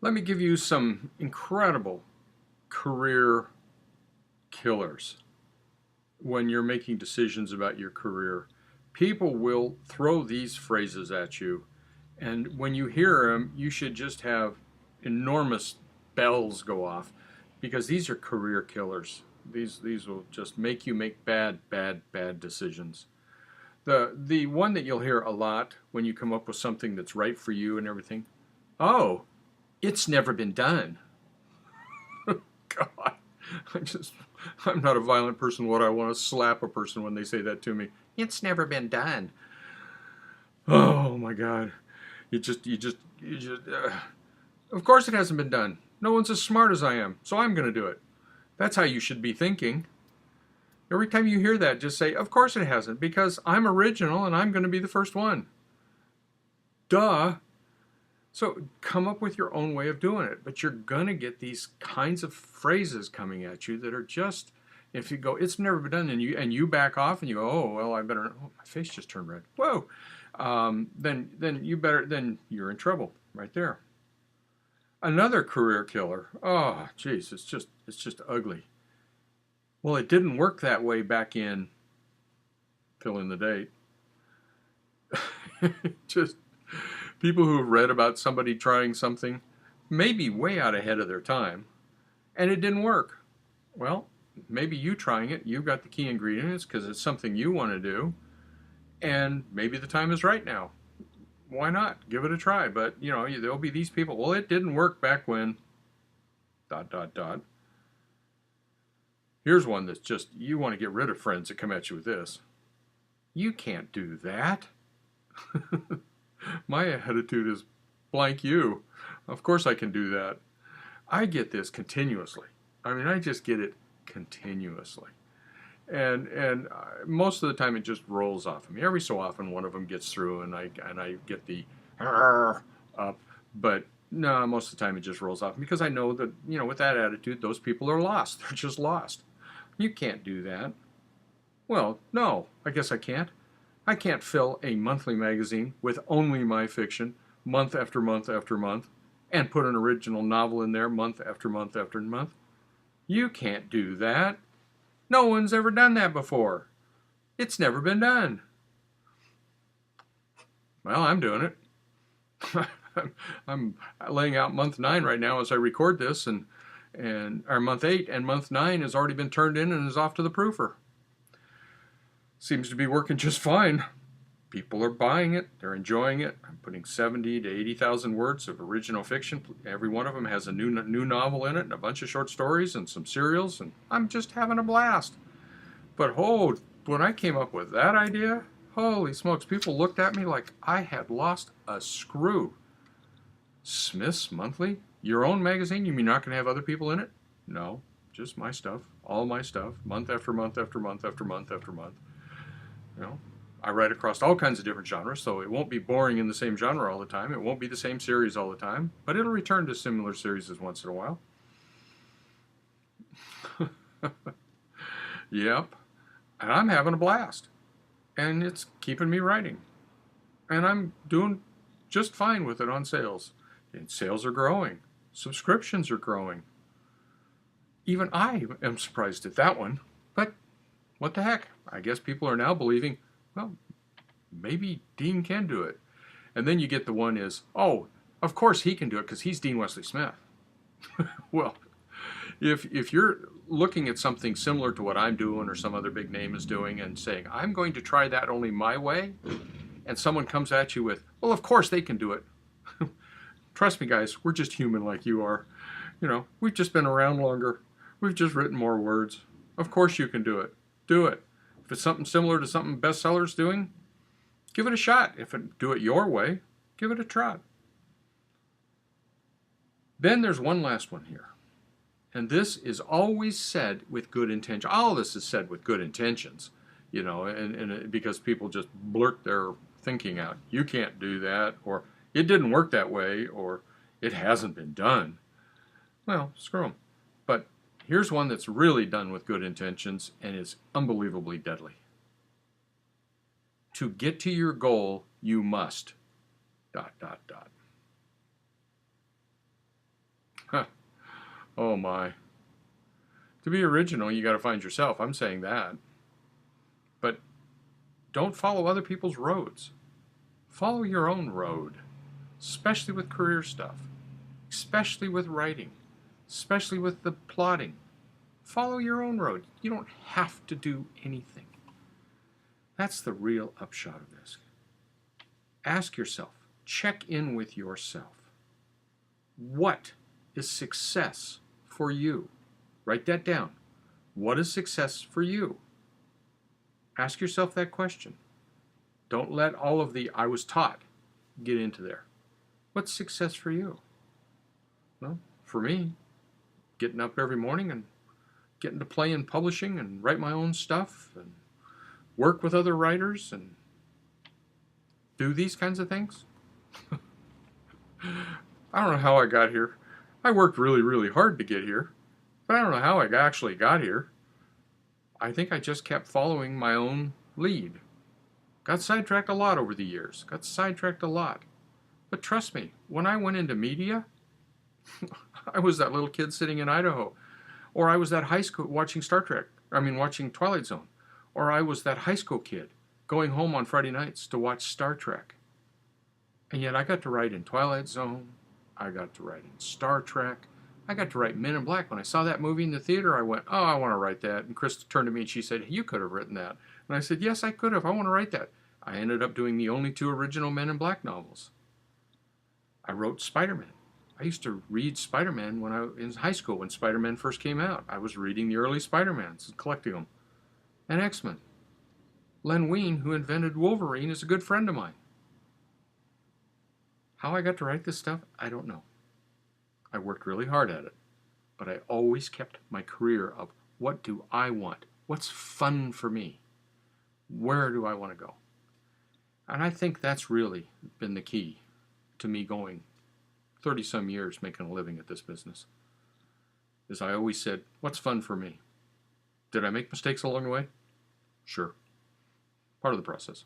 Let me give you some incredible career killers when you're making decisions about your career. People will throw these phrases at you, and when you hear them, you should just have enormous bells go off because these are career killers. These will just make you make bad decisions. The one that you'll hear a lot when you come up with something that's right for you and everything. Oh, it's never been done. God, I'm not a violent person. What I want to slap a person when they say that to me. It's never been done. Oh my God. Of course it hasn't been done. No one's as smart as I am, so I'm going to do it. That's how you should be thinking. Every time you hear that, just say, of course it hasn't, because I'm original and I'm going to be the first one. Duh. So come up with your own way of doing it, but you're going to get these kinds of phrases coming at you that are just, if you go, it's never been done, and you back off and you go, oh, well, I better, oh, my face just turned red. Whoa. Then you're in trouble right there. Another career killer. Oh, geez, it's just ugly. Well, it didn't work that way back in, fill in the date. Just people who have read about somebody trying something, maybe way out ahead of their time, and it didn't work. Well, maybe you trying it, you've got the key ingredients because it's something you want to do, and maybe the time is right now. Why not? Give it a try. But, you know, there'll be these people, well, it didn't work back when, ... Here's one that's just, you want to get rid of friends that come at you with this. You can't do that. My attitude is blank you. Of course I can do that. I get this continuously. I mean, I just get it continuously. And most of the time it just rolls off of me. Every so often one of them gets through and I get the up. But no, most of the time it just rolls off because I know that, you know, with that attitude, those people are lost. They're just lost. You can't do that. Well, no, I guess I can't. I can't fill a monthly magazine with only my fiction month after month after month and put an original novel in there month after month after month. You can't do that. No one's ever done that before. It's never been done. Well, I'm doing it. I'm laying out month 9 right now as I record this, and our month 8 and month 9 has already been turned in and is off to the proofer. Seems to be working just fine. People are buying it. They're enjoying it. I'm putting 70 to 80,000 words of original fiction. Every one of them has a new novel in it and a bunch of short stories and some serials, and I'm just having a blast. But when I came up with that idea, holy smokes, people looked at me like I had lost a screw. Smith's Monthly? Your own magazine? You mean you're not going to have other people in it? No, just my stuff, all my stuff, month after month after month after month after month. You know, I write across all kinds of different genres, so it won't be boring in the same genre all the time. It won't be the same series all the time, but it'll return to similar series once in a while. Yep. And I'm having a blast. And it's keeping me writing. And I'm doing just fine with it on sales. And sales are growing. Subscriptions are growing. Even I am surprised at that one. But what the heck? I guess people are now believing, well, maybe Dean can do it. And then you get the one is, oh, of course he can do it because he's Dean Wesley Smith. Well, if you're looking at something similar to what I'm doing or some other big name is doing and saying, I'm going to try that only my way, and someone comes at you with, well, of course they can do it. Trust me, guys, we're just human like you are. You know, we've just been around longer. We've just written more words. Of course you can do it. Do it. If it's something similar to something bestseller's doing, give it a shot. Do it your way, give it a try. Then there's one last one here. And this is always said with good intention. All this is said with good intentions, you know, and because people just blurt their thinking out. You can't do that, or it didn't work that way, or it hasn't been done. Well, screw them. But here's one that's really done with good intentions and is unbelievably deadly. To get to your goal, you must ... Oh my. To be original, you got to find yourself. I'm saying that. But don't follow other people's roads. Follow your own road, especially with career stuff, especially with writing, especially with the plotting. Follow your own road. You don't have to do anything. That's the real upshot of this. Ask yourself, check in with yourself. What is success for you? Write that down. What is success for you? Ask yourself that question. Don't let all of the I was taught get into there. What's success for you? Well, for me, getting up every morning and getting to play in publishing and write my own stuff and work with other writers and do these kinds of things. I don't know how I got here. I worked really, really hard to get here, but I don't know how I actually got here. I think I just kept following my own lead. Got sidetracked a lot over the years. But trust me, when I went into media, I was that little kid sitting in Idaho. Or I was that high school watching watching Twilight Zone. Or I was that high school kid going home on Friday nights to watch Star Trek. And yet I got to write in Twilight Zone. I got to write in Star Trek. I got to write Men in Black. When I saw that movie in the theater, I went, oh, I want to write that. And Chris turned to me and she said, you could have written that. And I said, yes, I could have. I want to write that. I ended up doing the only 2 original Men in Black novels. I wrote Spider-Man. I used to read Spider-Man when I was in high school when Spider-Man first came out. I was reading the early Spider-Mans and collecting them. And X-Men. Len Wein, who invented Wolverine, is a good friend of mine. How I got to write this stuff, I don't know. I worked really hard at it. But I always kept my career of what do I want? What's fun for me? Where do I want to go? And I think that's really been the key to me going 30-some years making a living at this business. Is I always said, what's fun for me? Did I make mistakes along the way? Sure. Part of the process.